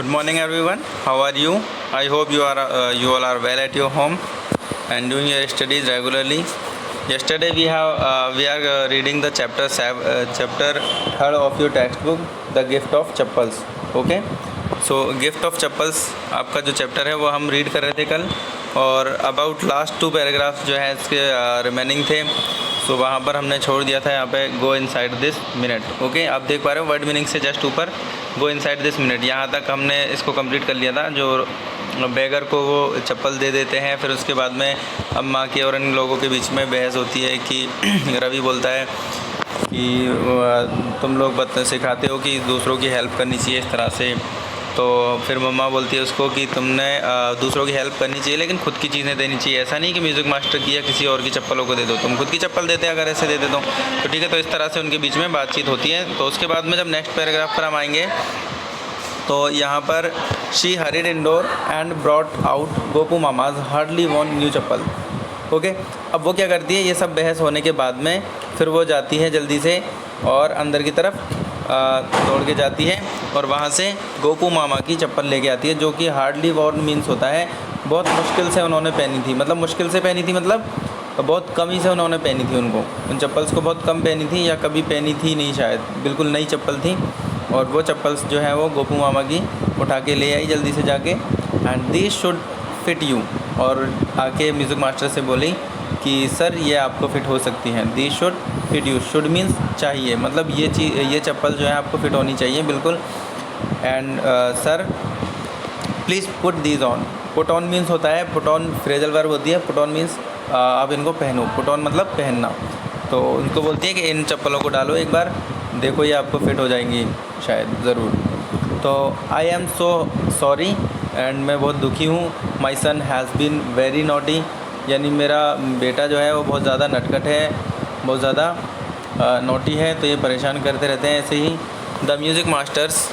Good morning, everyone. How are you? I hope you all are well at your home and doing your studies regularly. Yesterday we are reading the chapter third of your textbook, The Gift of Chappals. Okay. So Gift of Chappals आपका जो chapter है वो हम read कर रहे थे कल, और अबाउट लास्ट 2 पैराग्राफ्स जो है इसके रिमेनिंग थे। सो वहाँ पर हमने छोड़ दिया था यहाँ पे go inside this minute. Okay, आप देख पा रहे हो वर्ड मीनिंग से जस्ट ऊपर गो इनसाइड दिस मिनट, यहाँ तक हमने इसको कंप्लीट कर लिया था। जो बेगर को वो चप्पल दे देते हैं, फिर उसके बाद में अम्मा की और इन लोगों के बीच में बहस होती है कि रवि बोलता है कि तुम लोग सिखाते हो कि दूसरों की हेल्प करनी चाहिए इस तरह से। तो फिर मम्मा बोलती है उसको कि तुमने दूसरों की हेल्प करनी चाहिए लेकिन खुद की चीज़ें देनी चाहिए। ऐसा नहीं कि म्यूज़िक मास्टर की या किसी और की चप्पलों को दे दो, तुम खुद की चप्पल देते अगर ऐसे दे दो तो ठीक है। तो इस तरह से उनके बीच में बातचीत होती है। तो उसके बाद में जब नेक्स्ट पैराग्राफ पर हम आएंगे तो यहाँ पर she hurried indoor and brought out Gopu Mama's hardly worn new chappal. Okay, अब वो क्या करती है, ये सब बहस होने के बाद में फिर वो जाती है जल्दी से और अंदर की तरफ दौड़ के जाती है और वहाँ से गोपू मामा की चप्पल लेके आती है, जो कि हार्डली वॉर्न मीन्स होता है बहुत मुश्किल से उन्होंने पहनी थी। मतलब मुश्किल से पहनी थी मतलब बहुत कम ही से उन्होंने पहनी थी, उनको उन चप्पल्स को बहुत कम पहनी थी या कभी पहनी थी नहीं, शायद बिल्कुल नई चप्पल थी। और वो चप्पल्स जो है वो गोपू मामा की उठा के ले आई जल्दी से जाके, and this should fit you. और आके म्यूज़िक मास्टर से बोली कि सर ये आपको फ़िट हो सकती हैं। This should fit you, should means चाहिए, मतलब ये चप्पल जो है आपको फ़िट होनी चाहिए बिल्कुल। And sir please put these on. Put on means होता है, पुट ऑन फ्रेजल वर्ब होती है, पुट ऑन मीन्स आप इनको पहनो, पुट ऑन मतलब पहनना। तो उनको बोलती है कि इन चप्पलों को डालो एक बार, देखो ये आपको फ़िट हो जाएंगी शायद ज़रूर। तो I am so sorry and मैं बहुत दुखी हूँ। माई सन हैज़ बीन वेरी नॉटी, यानी मेरा बेटा जो है वो बहुत ज़्यादा नटखट है, बहुत ज़्यादा नोटी है, तो ये परेशान करते रहते हैं ऐसे ही। The music master's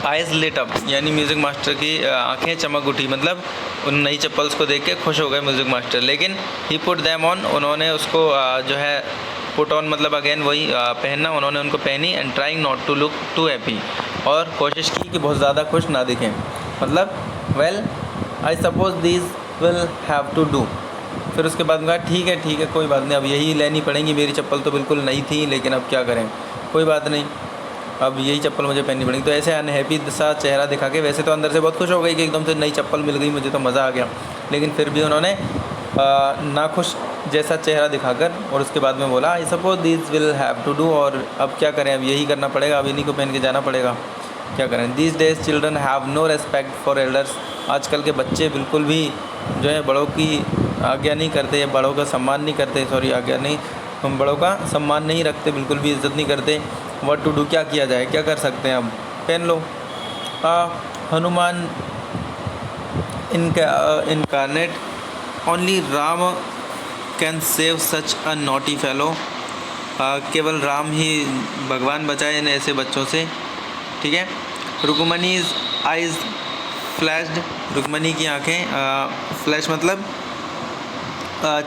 eyes lit up, यानी म्यूज़िक मास्टर की आंखें चमक उठी, मतलब उन नई चप्पल्स को देख के खुश हो गए म्यूज़िक मास्टर। लेकिन ही पुट दैम ऑन, उन्होंने उसको जो है पुट ऑन मतलब अगेन वही पहनना, उन्होंने उनको पहनी। And trying not to look too happy, और कोशिश की कि बहुत ज़्यादा खुश ना दिखें, मतलब well I suppose these will have to do. फिर उसके बाद कहा ठीक है कोई बात नहीं, अब यही लेनी पड़ेंगी, मेरी चप्पल तो बिल्कुल नई थी लेकिन अब क्या करें, कोई बात नहीं, अब यही चप्पल मुझे पहननी पड़ेगी। तो ऐसे अनहैप्पी सा चेहरा दिखा के, वैसे तो अंदर से बहुत खुश हो गई कि एकदम से नई चप्पल मिल गई मुझे, तो मज़ा आ गया, लेकिन फिर भी उन्होंने नाखुश जैसा चेहरा दिखाकर और उसके बाद में बोला I suppose this will have to do, और अब क्या करें, अब यही करना पड़ेगा, अब इन्हीं को पहन के जाना पड़ेगा, क्या करें। These days children have no respect for elders, आजकल के बच्चे बिल्कुल भी जो है बड़ों की आज्ञा नहीं करते या बड़ों का सम्मान नहीं करते, सॉरी आज्ञा नहीं, हम बड़ों का सम्मान नहीं रखते, बिल्कुल भी इज़्ज़त नहीं करते। व्हाट टू डू, क्या किया जाए, क्या कर सकते हैं, अब पहन लो। Hanuman incarnate only Ram can save such a naughty fellow, केवल राम ही भगवान बचाए इन ऐसे बच्चों से, ठीक है। रुक्मणीज़ आइज़ फ्लैश्ड, रुक्मणी की आँखें फ्लैश मतलब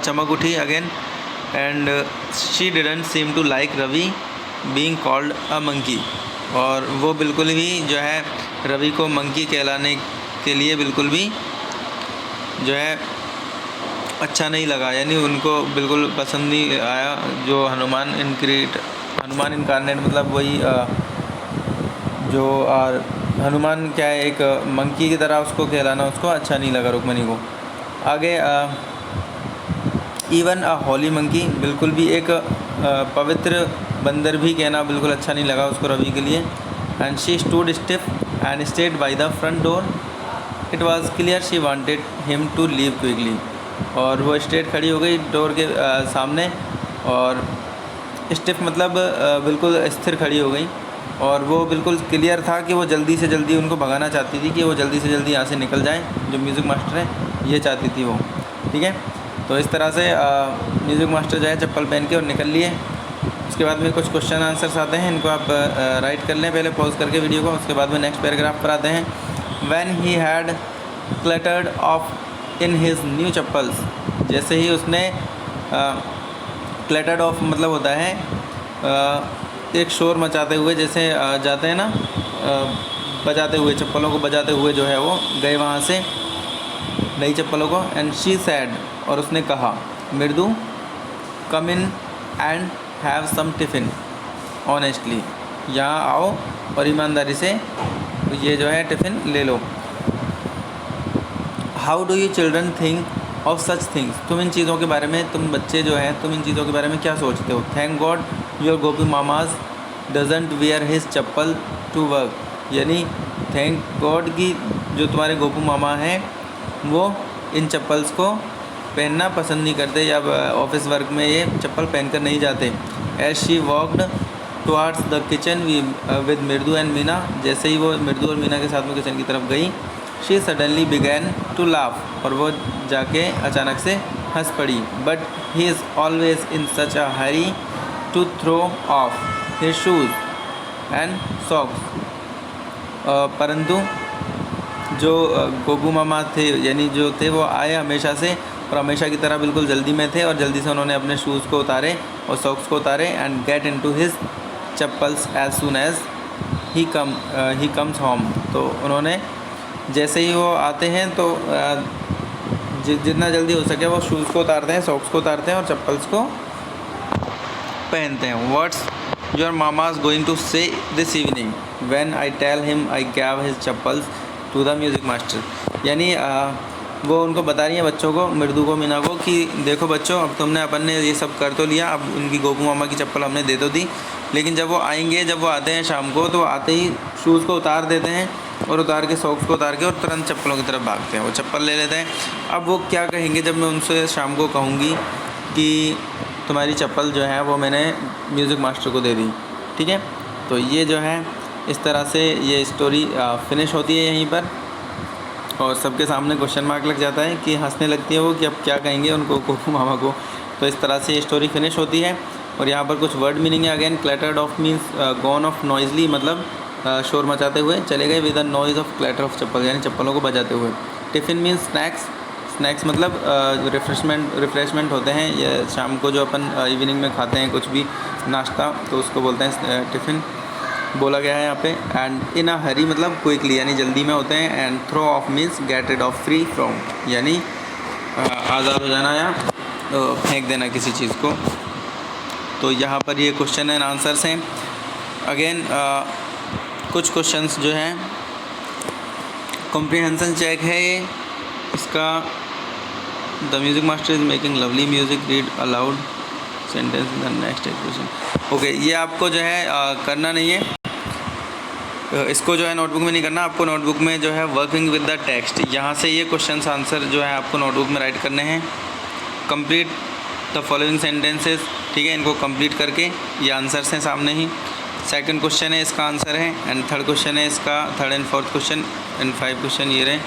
चमक उठी again. And she didn't seem to like Ravi being called a monkey, और वो बिल्कुल भी जो है रवि को मंकी कहलाने के लिए बिल्कुल भी जो है अच्छा नहीं लगा, यानी उनको बिल्कुल पसंद नहीं आया। जो हनुमान इनकारनेट मतलब वही जो हनुमान क्या है, एक मंकी की तरह उसको कहलाना उसको अच्छा नहीं लगा रुक्मणी को। आगे इवन अ हॉली मंकी, बिल्कुल भी एक पवित्र बंदर भी कहना बिल्कुल अच्छा नहीं लगा उसको रवि के लिए। And she stood stiff and stayed by the front door, it was clear she wanted him to leave quickly, और वो स्ट्रेट खड़ी हो गई डोर के सामने, और स्टिफ मतलब बिल्कुल स्थिर खड़ी हो गई, और वो बिल्कुल क्लियर था कि वो जल्दी से जल्दी उनको भगाना चाहती थी, कि वो जल्दी से जल्दी यहाँ से निकल जाएं, जो म्यूज़िक मास्टर है ये चाहती थी वो, ठीक है। तो इस तरह से म्यूज़िक मास्टर जो है चप्पल पहन के और निकल लिए। उसके बाद में कुछ क्वेश्चन आंसर्स आते हैं, इनको आप राइट कर लें पहले पॉज करके वीडियो को। उसके बाद में नेक्स्ट पैराग्राफ पर आते हैं। When he had cluttered of in his new chappals, जैसे ही उसने क्लटर्ड ऑफ मतलब होता है एक शोर मचाते हुए, जैसे जाते हैं ना बजाते हुए, चप्पलों को बजाते हुए जो है वो गए वहाँ से नई चप्पलों को। एंड शी सैड, और उसने कहा, Mridu, come in and have some tiffin honestly, यहाँ आओ और ईमानदारी से ये जो है टिफ़िन ले लो। How do you children think of such things, तुम इन चीज़ों के बारे में, तुम बच्चे जो हैं, तुम इन चीज़ों के बारे में क्या सोचते हो। Thank God your Gopu mama's doesn't wear his chappal to work, यानी थैंक गॉड कि जो तुम्हारे गोपू मामा हैं वो इन चप्पल्स को पहनना पसंद नहीं करते, या ऑफिस वर्क में ये चप्पल पहनकर नहीं जाते। As she walked towards the kitchen with Mridu and Meena, जैसे ही वो मृदु और मीना के साथ में किचन की तरफ गई, she suddenly began to laugh, और वो जाके अचानक से हंस पड़ी। But he is always in such a hurry to throw off his shoes and socks, परंतु जो गोपू मामा थे, यानी जो थे वो आए हमेशा से, और हमेशा की तरह बिल्कुल जल्दी में थे, और जल्दी से उन्होंने अपने शूज़ को उतारे और सॉक्स को उतारे। And get into his chappals as soon as he comes home, तो उन्होंने जैसे ही वो आते हैं तो जितना जल्दी हो सके वो शूज़ को उतारते हैं, सॉक्स को उतारते हैं और चप्पल्स को पहनते हैं। What's your mama's going to say this evening when I tell him I gave his chappals to the music master, यानी वो उनको बता रही हैं बच्चों को, मृदु को, मीना को, कि देखो बच्चों, अब तुमने अपन ने ये सब कर तो लिया, अब उनकी गोपू मामा की चप्पल हमने दे तो दी, लेकिन जब वो आएंगे, जब वो आते हैं शाम को, तो आते ही शूज़ को उतार देते हैं, और उतार के सॉक्स को उतार के और तुरंत चप्पलों की तरफ भागते हैं, वो चप्पल ले लेते हैं। अब वो क्या कहेंगे जब मैं उनसे शाम को कहूँगी कि तुम्हारी चप्पल जो है वो मैंने म्यूज़िक मास्टर को दे दी, ठीक है। तो ये जो है इस तरह से ये स्टोरी फिनिश होती है यहीं पर, और सबके सामने क्वेश्चन मार्क लग जाता है कि हंसने लगती है वो कि अब क्या कहेंगे उनको, गोपू मामा को। तो इस तरह से ये स्टोरी फिनिश होती है। और यहाँ पर कुछ वर्ड मीनिंग है again. Clattered off means gone off noisily, मतलब शोर मचाते हुए चले गए, with the noise of clatter of chappal, यानी चप्पलों को बजाते हुए। टिफ़िन मीन्स स्नैक्स, स्नैक्स मतलब रिफ्रेशमेंट होते हैं, या शाम को जो अपन इवनिंग में खाते हैं कुछ भी नाश्ता, तो उसको बोलते हैं टिफ़िन बोला गया है यहाँ पे। एंड इन अ हरी मतलब क्विकली, यानी जल्दी में होते हैं। And throw off means get rid off, free from, यानी आज़ाद हो जाना या फेंक देना किसी चीज़ को। तो यहाँ पर ये क्वेश्चन एंड आंसर्स हैं। अगेन कुछ क्वेश्चंस जो हैं कॉम्प्रिहेंशन चेक है ये इसका। The music master is making lovely music, read aloud sentence the next question. Okay, ये आपको जो है करना नहीं है, इसको जो है नोटबुक में नहीं करना, आपको नोटबुक में जो है वर्किंग विद द टेक्स्ट, यहाँ से ये क्वेश्चन आंसर जो है आपको नोटबुक में राइट करने हैं। कंप्लीट द फॉलोइंग सेंटेंसेस, ठीक है, इनको कंप्लीट करके, ये आंसर्स हैं सामने ही। सेकंड क्वेश्चन है इसका आंसर है, एंड थर्ड क्वेश्चन है इसका, third and fourth question and 5 question ये रहे।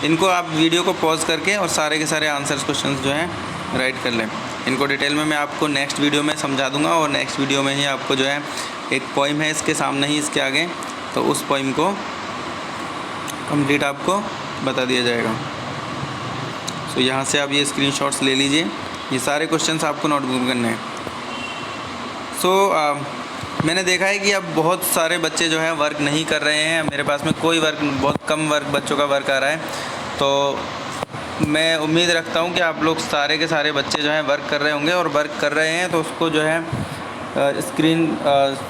इनको आप वीडियो को पॉज करके और सारे के सारे आंसर्स क्वेश्चन जो हैं राइट कर लें। इनको डिटेल में मैं आपको नेक्स्ट वीडियो में समझा दूंगा, और नेक्स्ट वीडियो में ही आपको जो है एक पोइम है इसके सामने ही, इसके आगे, तो उस पोइम को कंप्लीट आपको बता दिया जाएगा। सो यहाँ से आप ये स्क्रीनशॉट्स ले लीजिए, ये सारे क्वेश्चंस आपको नोटबुक में करने हैं। सो मैंने देखा है कि अब बहुत सारे बच्चे जो है वर्क नहीं कर रहे हैं, मेरे पास में कोई वर्क, बहुत कम वर्क बच्चों का वर्क आ रहा है। तो मैं उम्मीद रखता हूँ कि आप लोग सारे के सारे बच्चे जो हैं वर्क कर रहे होंगे, और वर्क कर रहे हैं तो उसको जो है स्क्रीन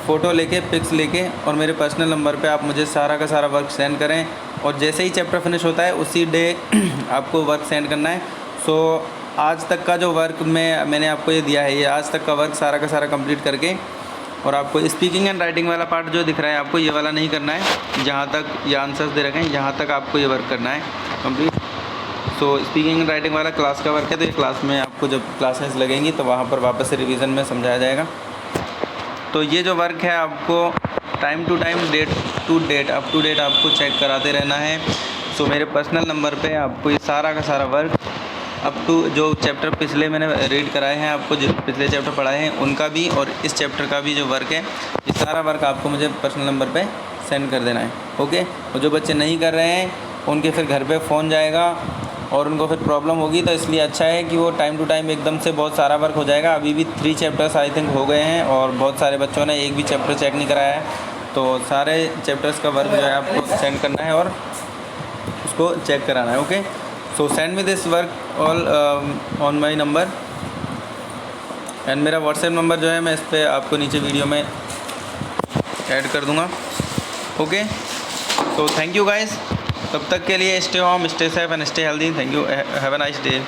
फ़ोटो लेके, पिक्स लेके, और मेरे पर्सनल नंबर पे आप मुझे सारा का सारा वर्क सेंड करें, और जैसे ही चैप्टर फिनिश होता है उसी डे आपको वर्क सेंड करना है। सो आज तक का जो वर्क मैंने आपको ये दिया है, ये आज तक का वर्क सारा का सारा कंप्लीट करके, और आपको स्पीकिंग एंड राइटिंग वाला पार्ट जो दिख रहा है आपको, ये वाला नहीं करना है, जहाँ तक ये आंसर्स दे रखे हैं यहाँ तक आपको ये वर्क करना है complete. So speaking and writing वाला क्लास का वर्क है, तो ये क्लास में आपको जब क्लासेस लगेंगी तो वहाँ पर वापस से रिवीजन में समझाया जाएगा। तो ये जो वर्क है आपको time to time, date to date, up to date आपको चेक कराते रहना है। सो मेरे पर्सनल नंबर पे आपको ये सारा का सारा वर्क अप टू, जो चैप्टर पिछले मैंने रीड कराए हैं आपको, जो पिछले चैप्टर पढ़ाए हैं उनका भी, और इस चैप्टर का भी जो वर्क है, ये सारा वर्क आपको मुझे पर्सनल नंबर पे सेंड कर देना है। ओके, और जो बच्चे नहीं कर रहे हैं उनके फिर घर पे फ़ोन जाएगा और उनको फिर प्रॉब्लम होगी, तो इसलिए अच्छा है कि वो टाइम टू टाइम एकदम से बहुत सारा वर्क हो जाएगा। अभी भी 3 चैप्टर्स आई थिंक हो गए हैं, और बहुत सारे बच्चों ने एक भी चैप्टर चेक नहीं कराया है। तो सारे चैप्टर्स का वर्क जो है आपको सेंड करना है और उसको चेक कराना है। Okay, so send me this work all on my number and मेरा व्हाट्सएप नंबर जो है मैं इस पर आपको नीचे वीडियो में ऐड कर दूँगा। ओके, तो थैंक यू गाइस, तब तक के लिए stay home, stay safe and stay healthy. Thank you, have a nice day.